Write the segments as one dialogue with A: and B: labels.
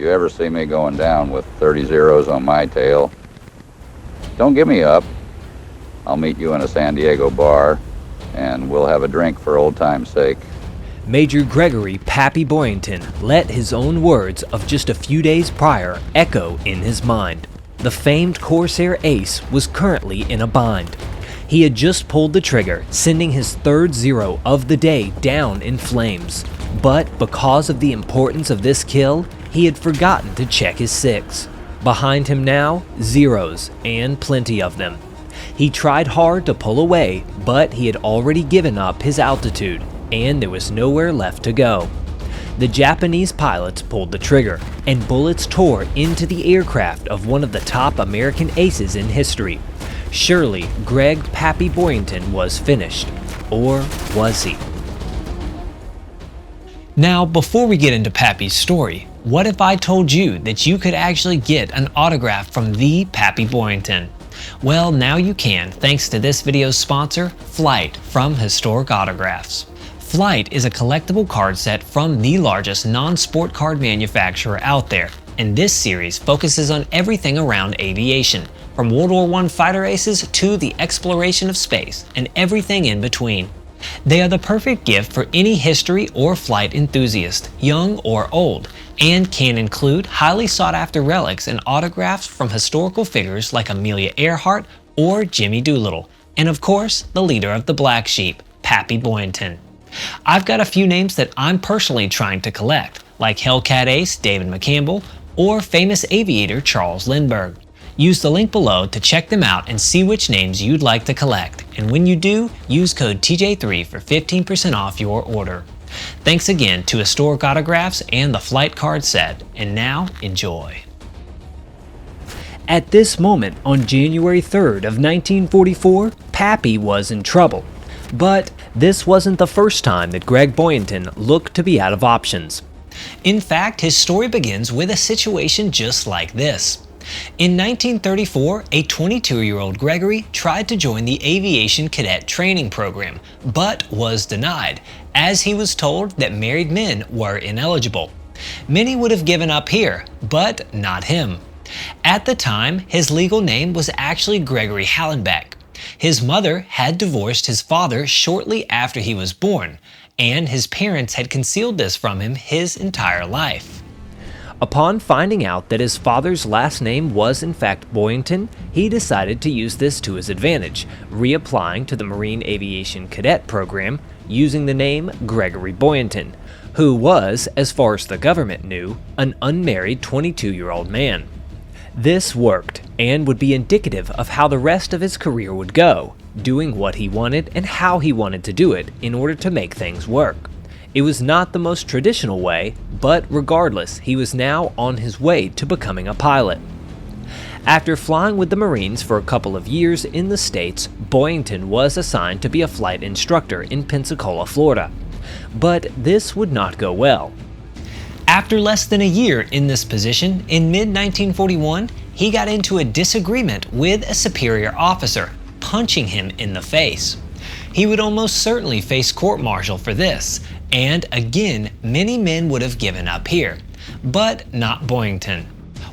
A: you ever see me going down with 30 zeros on my tail, don't give me up. I'll meet you in a San Diego bar, and we'll have a drink for old time's sake.
B: Major Gregory Pappy Boyington let his own words of just a few days prior echo in his mind. The famed Corsair ace was currently in a bind. He had just pulled the trigger, sending his third zero of the day down in flames. But because of the importance of this kill, he had forgotten to check his six. Behind him now, zeros, and plenty of them. He tried hard to pull away, but he had already given up his altitude, and there was nowhere left to go. The Japanese pilots pulled the trigger, and bullets tore into the aircraft of one of the top American aces in history. Surely, Greg Pappy Boyington was finished. Or was he?
C: Now, before we get into Pappy's story, what if I told you that you could actually get an autograph from the Pappy Boyington? Well, now you can, thanks to this video's sponsor, Flight from Historic Autographs. Flight is a collectible card set from the largest non-sport card manufacturer out there, and this series focuses on everything around aviation, from World War I fighter aces to the exploration of space, and everything in between. They are the perfect gift for any history or flight enthusiast, young or old, and can include highly sought-after relics and autographs from historical figures like Amelia Earhart or Jimmy Doolittle, and of course, the leader of the Black Sheep, Pappy Boyington. I've got a few names that I'm personally trying to collect, like Hellcat ace David McCampbell or famous aviator Charles Lindbergh. Use the link below to check them out and see which names you'd like to collect, and when you do, use code TJ3 for 15% off your order. Thanks again to Historic Autographs and the Flight Card Set, and now enjoy.
B: At this moment, on January 3rd of 1944, Pappy was in trouble. But this wasn't the first time that Greg Boyington looked to be out of options.
C: In fact, his story begins with a situation just like this. In 1934, a 22-year-old Gregory tried to join the aviation cadet training program, but was denied, as he was told that married men were ineligible. Many would have given up here, but not him. At the time, his legal name was actually Gregory Hallenbeck. His mother had divorced his father shortly after he was born, and his parents had concealed this from him his entire life.
B: Upon finding out that his father's last name was in fact Boyington, he decided to use this to his advantage, reapplying to the Marine Aviation Cadet Program using the name Gregory Boyington, who was, as far as the government knew, an unmarried 22-year-old man. This worked, and would be indicative of how the rest of his career would go, doing what he wanted and how he wanted to do it in order to make things work. It was not the most traditional way, but regardless, he was now on his way to becoming a pilot. After flying with the Marines for a couple of years in the States, Boyington was assigned to be a flight instructor in Pensacola, Florida. But this would not go well.
C: After less than a year in this position, in mid-1941, he got into a disagreement with a superior officer, punching him in the face. He would almost certainly face court-martial for this, and again, many men would have given up here, but not Boyington.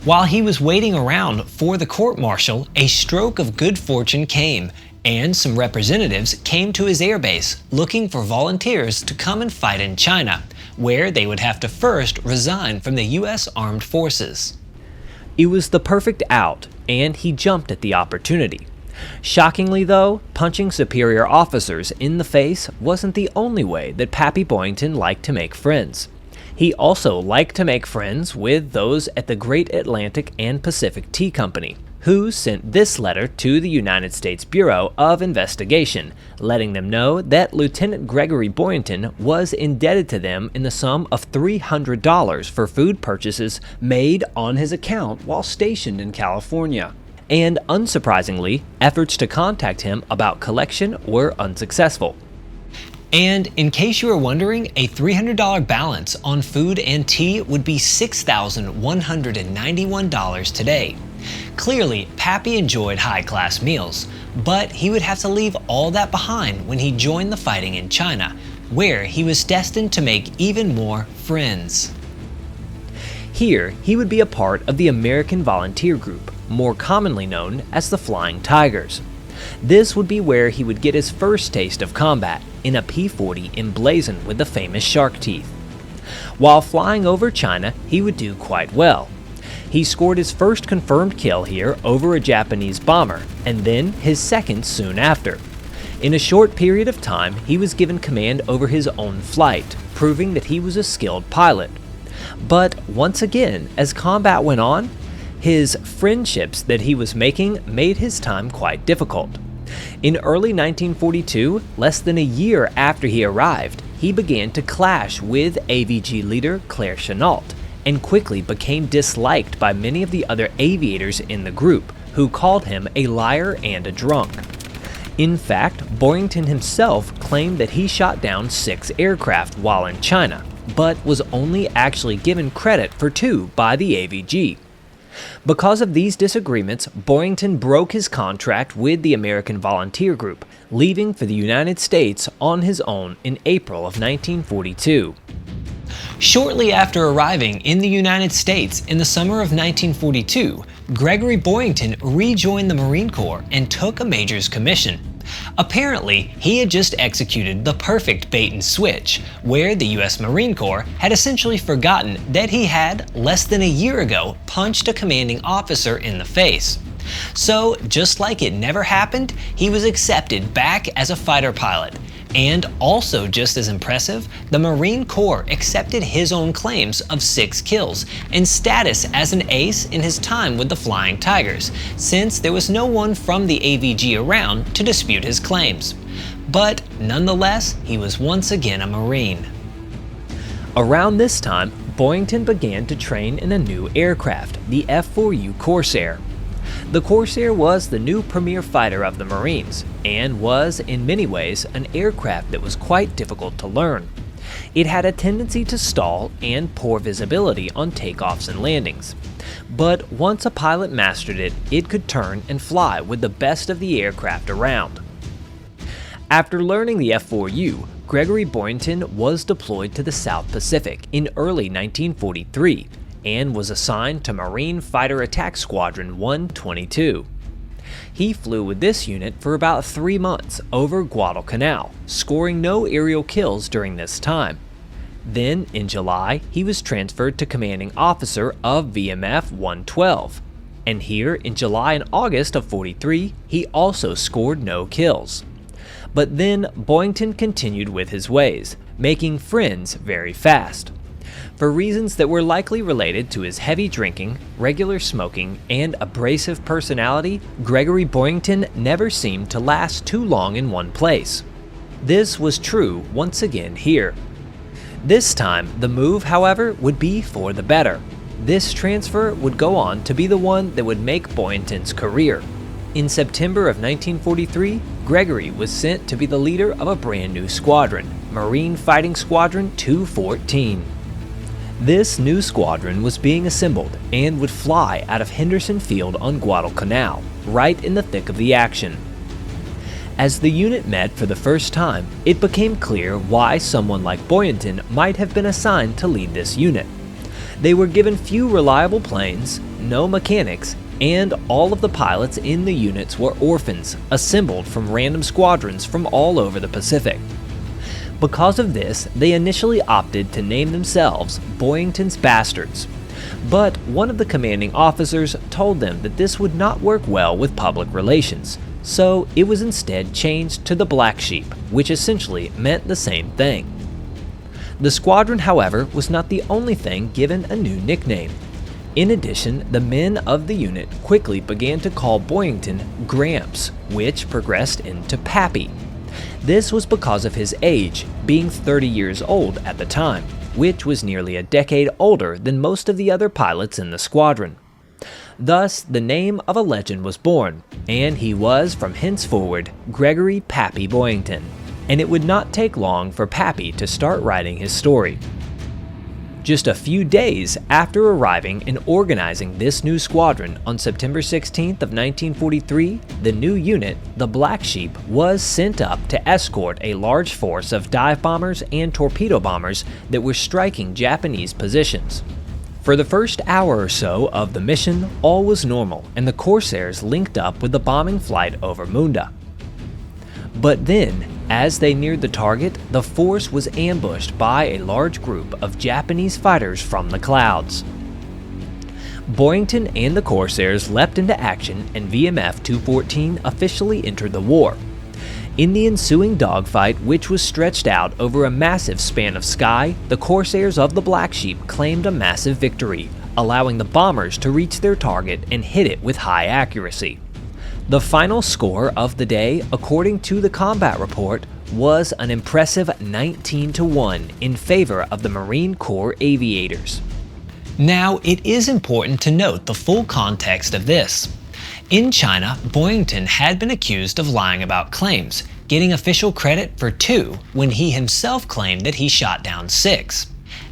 C: While he was waiting around for the court-martial, a stroke of good fortune came, and some representatives came to his airbase looking for volunteers to come and fight in China, where they would have to first resign from the U.S. Armed Forces.
B: It was the perfect out, and he jumped at the opportunity. Shockingly though, punching superior officers in the face wasn't the only way that Pappy Boyington liked to make friends. He also liked to make friends with those at the Great Atlantic and Pacific Tea Company, who sent this letter to the United States Bureau of Investigation, letting them know that Lieutenant Gregory Boyington was indebted to them in the sum of $300 for food purchases made on his account while stationed in California. And unsurprisingly, efforts to contact him about collection were unsuccessful.
C: And in case you were wondering, a $300 balance on food and tea would be $6,191 today. Clearly, Pappy enjoyed high-class meals, but he would have to leave all that behind when he joined the fighting in China, where he was destined to make even more friends.
B: Here, he would be a part of the American Volunteer Group, more commonly known as the Flying Tigers. This would be where he would get his first taste of combat in a P-40 emblazoned with the famous shark teeth. While flying over China, he would do quite well. He scored his first confirmed kill here over a Japanese bomber, and then his second soon after. In a short period of time, he was given command over his own flight, proving that he was a skilled pilot. But once again, as combat went on, his friendships that he was making made his time quite difficult. In early 1942, less than a year after he arrived, he began to clash with AVG leader Claire Chennault, and quickly became disliked by many of the other aviators in the group, who called him a liar and a drunk. In fact, Boyington himself claimed that he shot down 6 aircraft while in China, but was only actually given credit for 2 by the AVG. Because of these disagreements, Boyington broke his contract with the American Volunteer Group, leaving for the United States on his own in April of 1942.
C: Shortly after arriving in the United States in the summer of 1942, Gregory Boyington rejoined the Marine Corps and took a major's commission. Apparently, he had just executed the perfect bait and switch, where the US Marine Corps had essentially forgotten that he had, less than a year ago, punched a commanding officer in the face. So, just like it never happened, he was accepted back as a fighter pilot. And also just as impressive, the Marine Corps accepted his own claims of 6 kills and status as an ace in his time with the Flying Tigers, since there was no one from the AVG around to dispute his claims. But nonetheless, he was once again a Marine.
B: Around this time, Boyington began to train in a new aircraft, the F-4U Corsair. The Corsair was the new premier fighter of the Marines, and was, in many ways, an aircraft that was quite difficult to learn. It had a tendency to stall and poor visibility on takeoffs and landings. But once a pilot mastered it, it could turn and fly with the best of the aircraft around. After learning the F-4U, Gregory Boyington was deployed to the South Pacific in early 1943, and was assigned to Marine Fighter Attack Squadron 122. He flew with this unit for about 3 months over Guadalcanal, scoring no aerial kills during this time. Then, in July, he was transferred to commanding officer of VMF 112, and here in July and August of 43, he also scored no kills. But then Boyington continued with his ways, making friends very fast. For reasons that were likely related to his heavy drinking, regular smoking, and abrasive personality, Gregory Boyington never seemed to last too long in one place. This was true once again here. This time, the move, however, would be for the better. This transfer would go on to be the one that would make Boyington's career. In September of 1943, Gregory was sent to be the leader of a brand new squadron, Marine Fighting Squadron 214. This new squadron was being assembled and would fly out of Henderson Field on Guadalcanal, right in the thick of the action. As the unit met for the first time, it became clear why someone like Boyington might have been assigned to lead this unit. They were given few reliable planes, no mechanics, and all of the pilots in the units were orphans, assembled from random squadrons from all over the Pacific. Because of this, they initially opted to name themselves Boyington's Bastards. But one of the commanding officers told them that this would not work well with public relations, so it was instead changed to the Black Sheep, which essentially meant the same thing. The squadron, however, was not the only thing given a new nickname. In addition, the men of the unit quickly began to call Boyington Gramps, which progressed into Pappy. This was because of his age, being 30 years old at the time, which was nearly a decade older than most of the other pilots in the squadron. Thus, the name of a legend was born, and he was, from henceforward, Gregory Pappy Boyington. And it would not take long for Pappy to start writing his story. Just a few days after arriving and organizing this new squadron on September 16th of 1943, the new unit, the Black Sheep, was sent up to escort a large force of dive bombers and torpedo bombers that were striking Japanese positions. For the first hour or so of the mission, all was normal, and the Corsairs linked up with the bombing flight over Munda. But then, as they neared the target, the force was ambushed by a large group of Japanese fighters from the clouds. Boyington and the Corsairs leapt into action, and VMF 214 officially entered the war. In the ensuing dogfight, which was stretched out over a massive span of sky, the Corsairs of the Black Sheep claimed a massive victory, allowing the bombers to reach their target and hit it with high accuracy. The final score of the day, according to the combat report, was an impressive 19-1 in favor of the Marine Corps aviators.
C: Now, it is important to note the full context of this. In China, Boyington had been accused of lying about claims, getting official credit for 2 when he himself claimed that he shot down 6.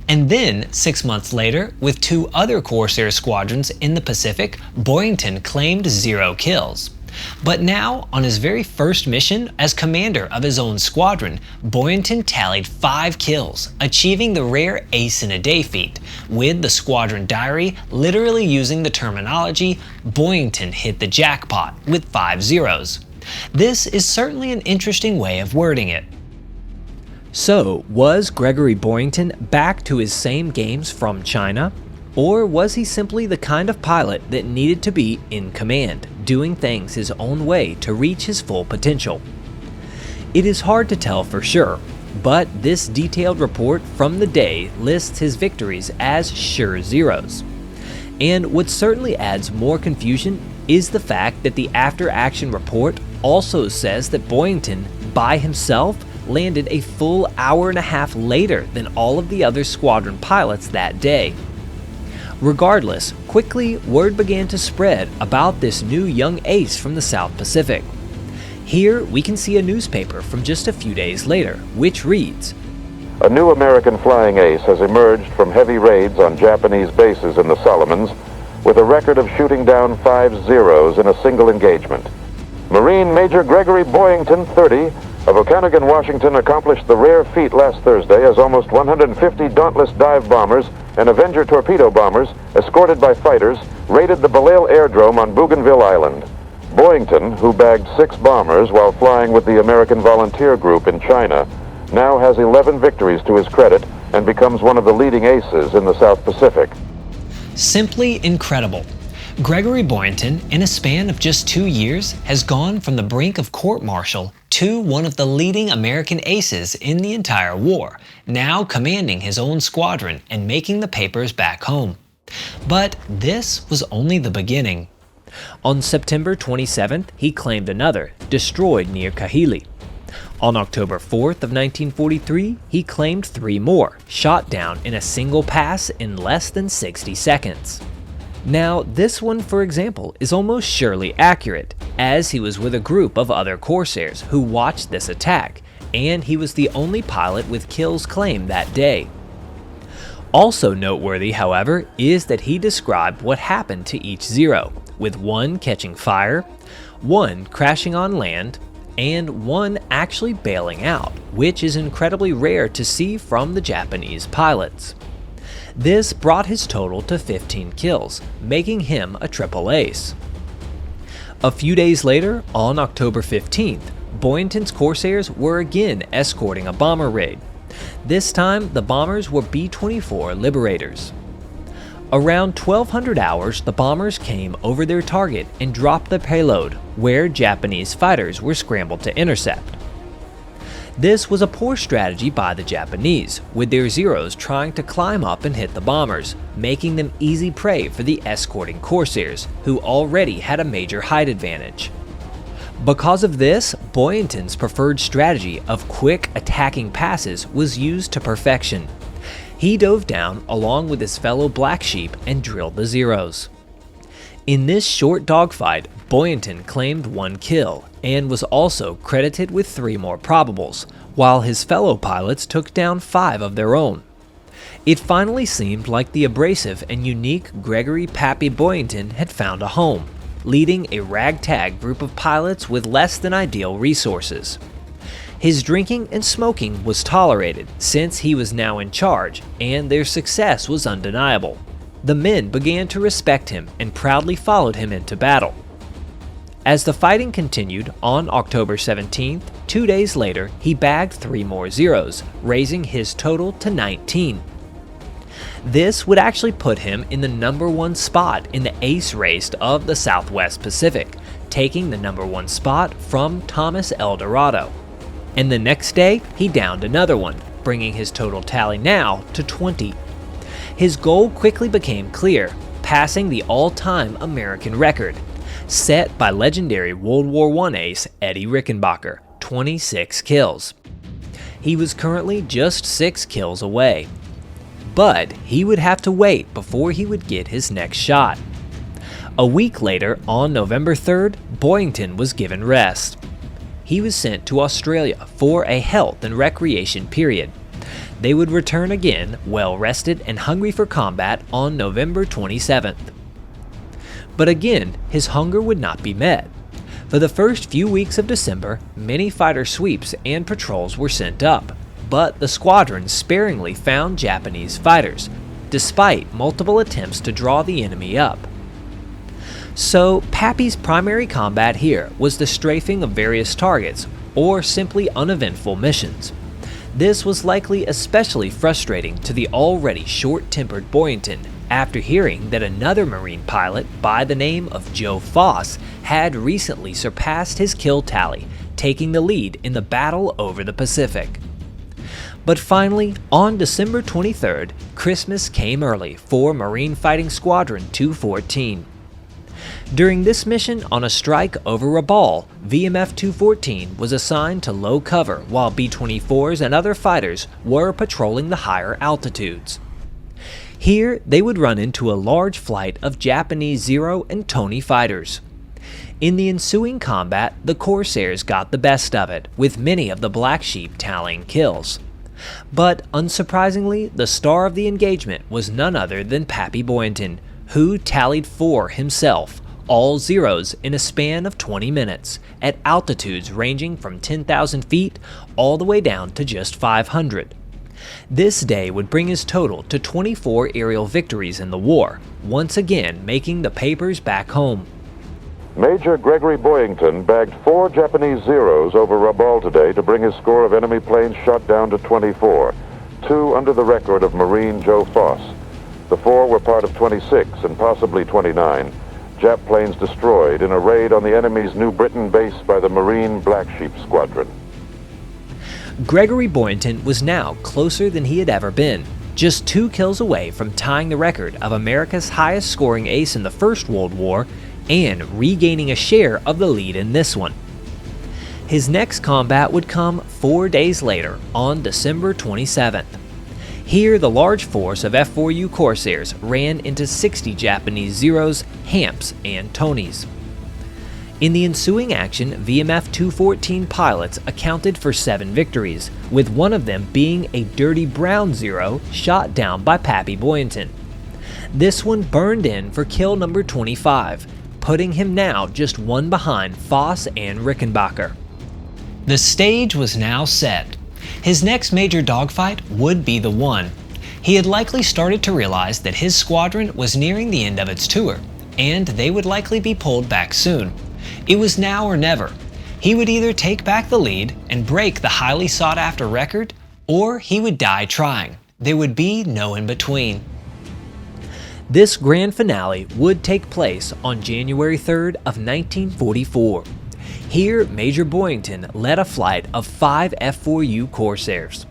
C: And then, 6 months later, with 2 other Corsair squadrons in the Pacific, Boyington claimed 0 kills. But now, on his very first mission as commander of his own squadron, Boyington tallied 5 kills, achieving the rare ace in a day feat, with the squadron diary literally using the terminology, "Boyington hit the jackpot" with 5 zeros. This is certainly an interesting way of wording it.
B: So, was Gregory Boyington back to his same games from China? Or was he simply the kind of pilot that needed to be in command, doing things his own way to reach his full potential? It is hard to tell for sure, but this detailed report from the day lists his victories as sure zeros. And what certainly adds more confusion is the fact that the after-action report also says that Boyington, by himself, landed a full hour and a half later than all of the other squadron pilots that day. Regardless, quickly word began to spread about this new young ace from the South Pacific. Here we can see a newspaper from just a few days later, which reads,
D: "A new American flying ace has emerged from heavy raids on Japanese bases in the Solomons with a record of shooting down 5 zeros in a single engagement. Marine Major Gregory Boyington, 30, of Okanagan, Washington, accomplished the rare feat last Thursday as almost 150 Dauntless dive bombers and Avenger torpedo bombers, escorted by fighters, raided the Belleisle Airdrome on Bougainville Island. Boyington, who bagged 6 bombers while flying with the American Volunteer Group in China, now has 11 victories to his credit and becomes one of the leading aces in the South Pacific."
C: Simply incredible. Gregory Boyington, in a span of just 2 years, has gone from the brink of court-martial to one of the leading American aces in the entire war, now commanding his own squadron and making the papers back home. But this was only the beginning.
B: On September 27th, he claimed another, destroyed near Kahili. On October 4th of 1943, he claimed 3 more, shot down in a single pass in less than 60 seconds. Now, this one, for example, is almost surely accurate, as he was with a group of other Corsairs who watched this attack, and he was the only pilot with kills claimed that day. Also noteworthy, however, is that he described what happened to each zero, with 1 catching fire, 1 crashing on land, and 1 actually bailing out, which is incredibly rare to see from the Japanese pilots. This brought his total to 15 kills, making him a triple ace. A few days later, on October 15th, Boyington's Corsairs were again escorting a bomber raid. This time, the bombers were B-24 Liberators. Around 1200 hours, the bombers came over their target and dropped the payload, where Japanese fighters were scrambled to intercept. This was a poor strategy by the Japanese, with their Zeros trying to climb up and hit the bombers, making them easy prey for the escorting Corsairs, who already had a major height advantage. Because of this, Boyington's preferred strategy of quick attacking passes was used to perfection. He dove down along with his fellow Black Sheep and drilled the Zeros. In this short dogfight, Boyington claimed 1 kill and was also credited with 3 more probables, while his fellow pilots took down 5 of their own. It finally seemed like the abrasive and unique Gregory "Pappy" Boyington had found a home, leading a ragtag group of pilots with less than ideal resources. His drinking and smoking was tolerated since he was now in charge, and their success was undeniable. The men began to respect him and proudly followed him into battle. As the fighting continued on October 17th, 2 days later, he bagged 3 more zeros, raising his total to 19. This would actually put him in the #1 spot in the ace race of the Southwest Pacific, taking the #1 spot from Thomas El Dorado. And the next day, he downed another one, bringing his total tally now to 20. His goal quickly became clear, passing the all-time American record, set by legendary World War I ace Eddie Rickenbacker, 26 kills. He was currently just 6 kills away. But he would have to wait before he would get his next shot. A week later, on November 3rd, Boyington was given rest. He was sent to Australia for a health and recreation period. They would return again, well rested and hungry for combat, on November 27th. But again, his hunger would not be met. For the first few weeks of December, many fighter sweeps and patrols were sent up, but the squadron sparingly found Japanese fighters, despite multiple attempts to draw the enemy up. So Pappy's primary combat here was the strafing of various targets, or simply uneventful missions. This was likely especially frustrating to the already short-tempered Boyington after hearing that another Marine pilot by the name of Joe Foss had recently surpassed his kill tally, taking the lead in the battle over the Pacific. But finally, on December 23rd, Christmas came early for Marine Fighting Squadron 214. During this mission on a strike over Rabaul, VMF 214 was assigned to low cover while B-24s and other fighters were patrolling the higher altitudes. Here, they would run into a large flight of Japanese Zero and Tony fighters. In the ensuing combat, the Corsairs got the best of it, with many of the Black Sheep tallying kills. But unsurprisingly, the star of the engagement was none other than Pappy Boyington, who tallied 4 himself, all zeros in a span of 20 minutes, at altitudes ranging from 10,000 feet all the way down to just 500. This day would bring his total to 24 aerial victories in the war, once again making the papers back home.
D: Major Gregory Boyington bagged 4 Japanese Zeros over Rabaul today to bring his score of enemy planes shot down to 24, 2 under the record of Marine Joe Foss. The 4 were part of 26 and possibly 29 Jap planes destroyed in a raid on the enemy's New Britain base by the Marine Black Sheep Squadron.
B: Gregory Boyington was now closer than he had ever been, just 2 kills away from tying the record of America's highest scoring ace in the First World War and regaining a share of the lead in this one. His next combat would come 4 days later, on December 27th. Here, the large force of F-4U Corsairs ran into 60 Japanese Zeros, Hamps, and Tonys. In the ensuing action, VMF 214 pilots accounted for 7 victories, with one of them being a dirty brown Zero shot down by Pappy Boyington. This one burned in for kill number 25, putting him now just 1 behind Foss and Rickenbacker.
C: The stage was now set. His next major dogfight would be the one. He had likely started to realize that his squadron was nearing the end of its tour, and they would likely be pulled back soon. It was now or never. He would either take back the lead and break the highly sought-after record, or he would die trying. There would be no in between.
B: This grand finale would take place on January 3rd of 1944. Here, Major Boyington led a flight of 5 F-4U Corsairs.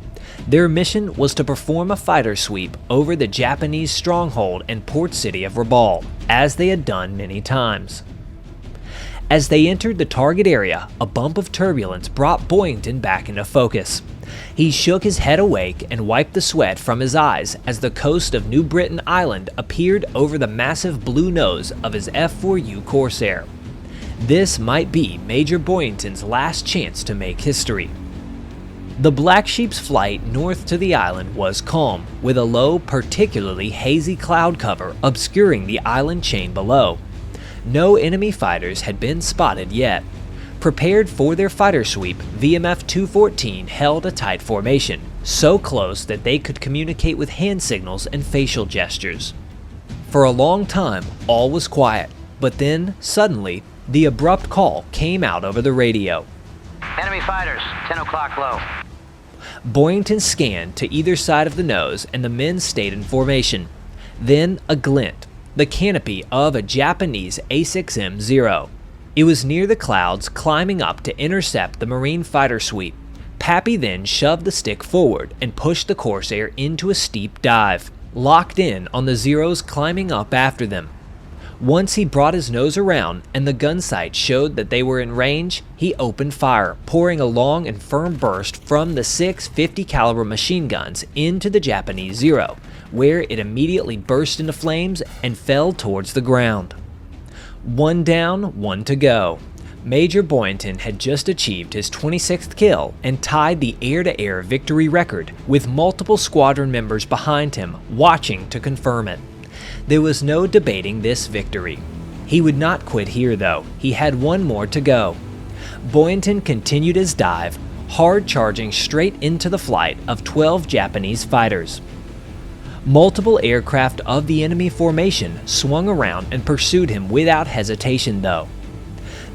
B: Their mission was to perform a fighter sweep over the Japanese stronghold and port city of Rabaul, as they had done many times. As they entered the target area, a bump of turbulence brought Boyington back into focus. He shook his head awake and wiped the sweat from his eyes as the coast of New Britain Island appeared over the massive blue nose of his F-4U Corsair. This might be Major Boyington's last chance to make history. The Black Sheep's flight north to the island was calm, with a low, particularly hazy cloud cover obscuring the island chain below. No enemy fighters had been spotted yet. Prepared for their fighter sweep, VMF 214 held a tight formation, so close that they could communicate with hand signals and facial gestures. For a long time, all was quiet, but then, suddenly, the abrupt call came out over the radio.
E: Enemy fighters, 10 o'clock low.
B: Boyington scanned to either side of the nose and the men stayed in formation. Then a glint, the canopy of a Japanese A6M-0. It was near the clouds, climbing up to intercept the Marine fighter sweep. Pappy then shoved the stick forward and pushed the Corsair into a steep dive, locked in on the Zeros climbing up after them. Once he brought his nose around and the gun sight showed that they were in range, he opened fire, pouring a long and firm burst from the 6 50 caliber machine guns into the Japanese Zero, where it immediately burst into flames and fell towards the ground. One down, one to go. Major Boyington had just achieved his 26th kill and tied the air-to-air victory record, with multiple squadron members behind him watching to confirm it. There was no debating this victory. He would not quit here though, he had one more to go. Boyington continued his dive, hard charging straight into the flight of 12 Japanese fighters. Multiple aircraft of the enemy formation swung around and pursued him without hesitation though.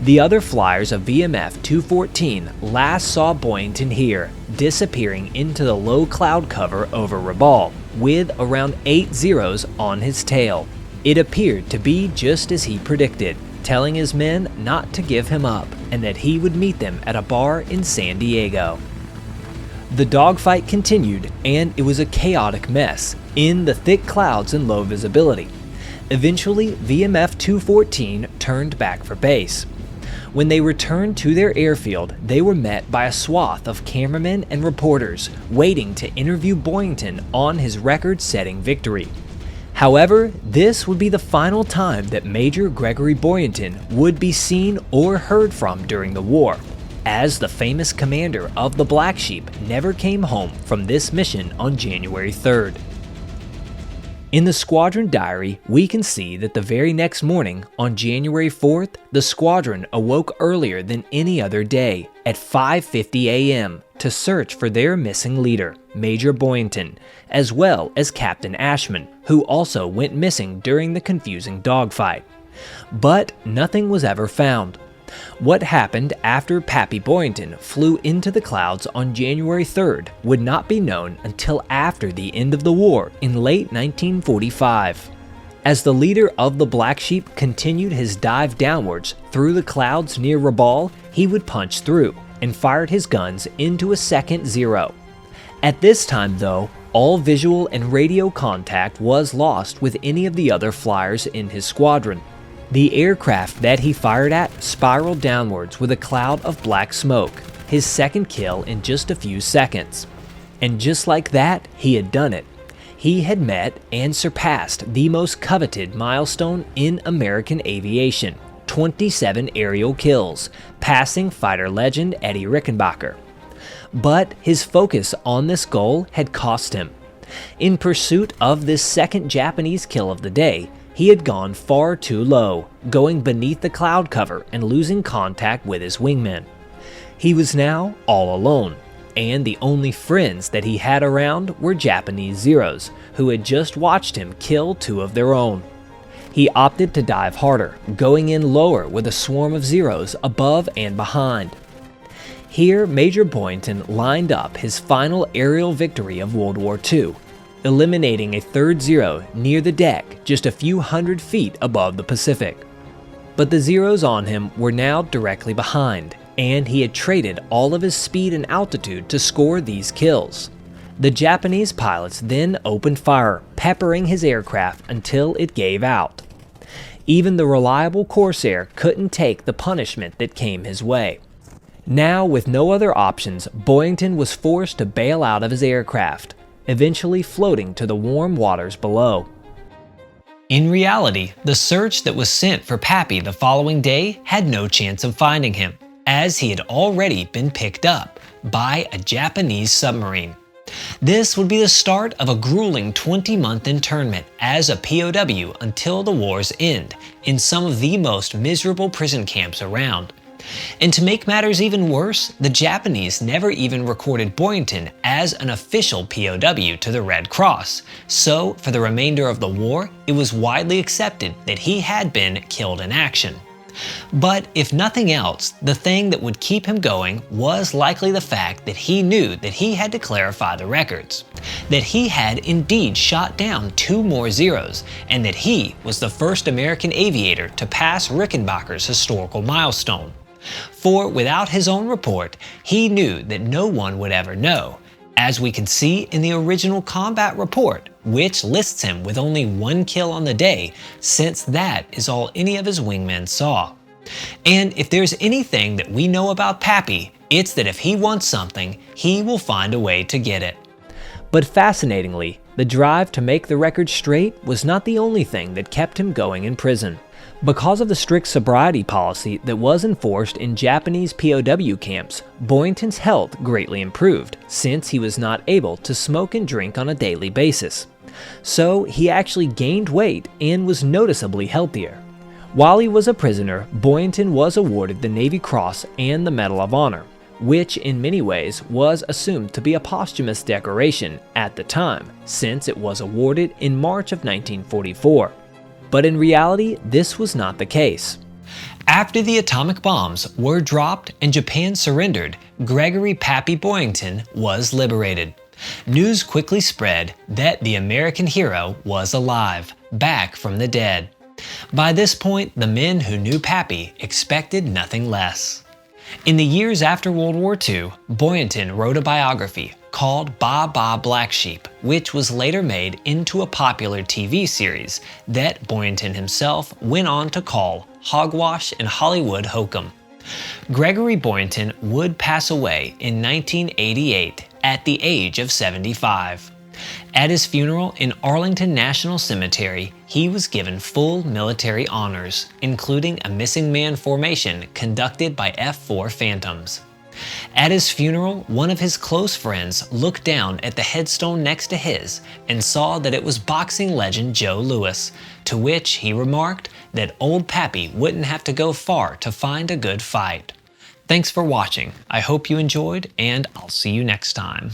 B: The other flyers of VMF 214 last saw Boyington here, disappearing into the low cloud cover over Rabaul, with around 8 Zeros on his tail. It appeared to be just as he predicted, telling his men not to give him up, and that he would meet them at a bar in San Diego. The dogfight continued, and it was a chaotic mess, in the thick clouds and low visibility. Eventually, VMF 214 turned back for base. When they returned to their airfield, they were met by a swath of cameramen and reporters waiting to interview Boyington on his record-setting victory. However, this would be the final time that Major Gregory Boyington would be seen or heard from during the war, as the famous commander of the Black Sheep never came home from this mission on January 3rd. In the squadron diary, we can see that the very next morning, on January 4th, the squadron awoke earlier than any other day, at 5:50 a.m., to search for their missing leader, Major Boyington, as well as Captain Ashman, who also went missing during the confusing dogfight. But nothing was ever found. What happened after Pappy Boyington flew into the clouds on January 3rd would not be known until after the end of the war in late 1945. As the leader of the Black Sheep continued his dive downwards through the clouds near Rabaul, he would punch through and fired his guns into a second Zero. At this time though, all visual and radio contact was lost with any of the other flyers in his squadron. The aircraft that he fired at spiraled downwards with a cloud of black smoke, his second kill in just a few seconds. And just like that, he had done it. He had met and surpassed the most coveted milestone in American aviation, 27 aerial kills, passing fighter legend Eddie Rickenbacker. But his focus on this goal had cost him. In pursuit of this second Japanese kill of the day, he had gone far too low, going beneath the cloud cover and losing contact with his wingmen. He was now all alone, and the only friends that he had around were Japanese Zeros, who had just watched him kill 2 of their own. He opted to dive harder, going in lower with a swarm of Zeros above and behind. Here, Major Boyington lined up his final aerial victory of World War II, eliminating a third Zero near the deck just a few hundred feet above the Pacific. But the Zeros on him were now directly behind, and he had traded all of his speed and altitude to score these kills. The Japanese pilots then opened fire, peppering his aircraft until it gave out. Even the reliable Corsair couldn't take the punishment that came his way. Now, with no other options, Boyington was forced to bail out of his aircraft, eventually floating to the warm waters below.
C: In reality, the search that was sent for Pappy the following day had no chance of finding him, as he had already been picked up by a Japanese submarine. This would be the start of a grueling 20-month internment as a POW until the war's end in some of the most miserable prison camps around, And to make matters even worse, the Japanese never even recorded Boyington as an official POW to the Red Cross, so for the remainder of the war, it was widely accepted that he had been killed in action. But if nothing else, the thing that would keep him going was likely the fact that he knew that he had to clarify the records, that he had indeed shot down 2 more Zeros, and that he was the first American aviator to pass Rickenbacker's historical milestone. For without his own report, he knew that no one would ever know, as we can see in the original combat report, which lists him with only 1 kill on the day, since that is all any of his wingmen saw. And if there's anything that we know about Pappy, it's that if he wants something, he will find a way to get it.
B: But fascinatingly, the drive to make the record straight was not the only thing that kept him going in prison. Because of the strict sobriety policy that was enforced in Japanese POW camps, Boyington's health greatly improved, since he was not able to smoke and drink on a daily basis. So he actually gained weight and was noticeably healthier. While he was a prisoner, Boyington was awarded the Navy Cross and the Medal of Honor, which in many ways was assumed to be a posthumous decoration at the time, since it was awarded in March of 1944. But in reality, this was not the case.
C: After the atomic bombs were dropped and Japan surrendered, Gregory Pappy Boyington was liberated. News quickly spread that the American hero was alive, back from the dead. By this point, the men who knew Pappy expected nothing less. In the years after World War II, Boyington wrote a biography called Ba Ba Black Sheep, which was later made into a popular TV series that Boyington himself went on to call Hogwash and Hollywood Hokum. Gregory Boyington would pass away in 1988 at the age of 75. At his funeral in Arlington National Cemetery, he was given full military honors, including a missing man formation conducted by F-4 Phantoms. At his funeral, one of his close friends looked down at the headstone next to his and saw that it was boxing legend Joe Louis, to which he remarked that old Pappy wouldn't have to go far to find a good fight. Thanks for watching. I hope you enjoyed, and I'll see you next time.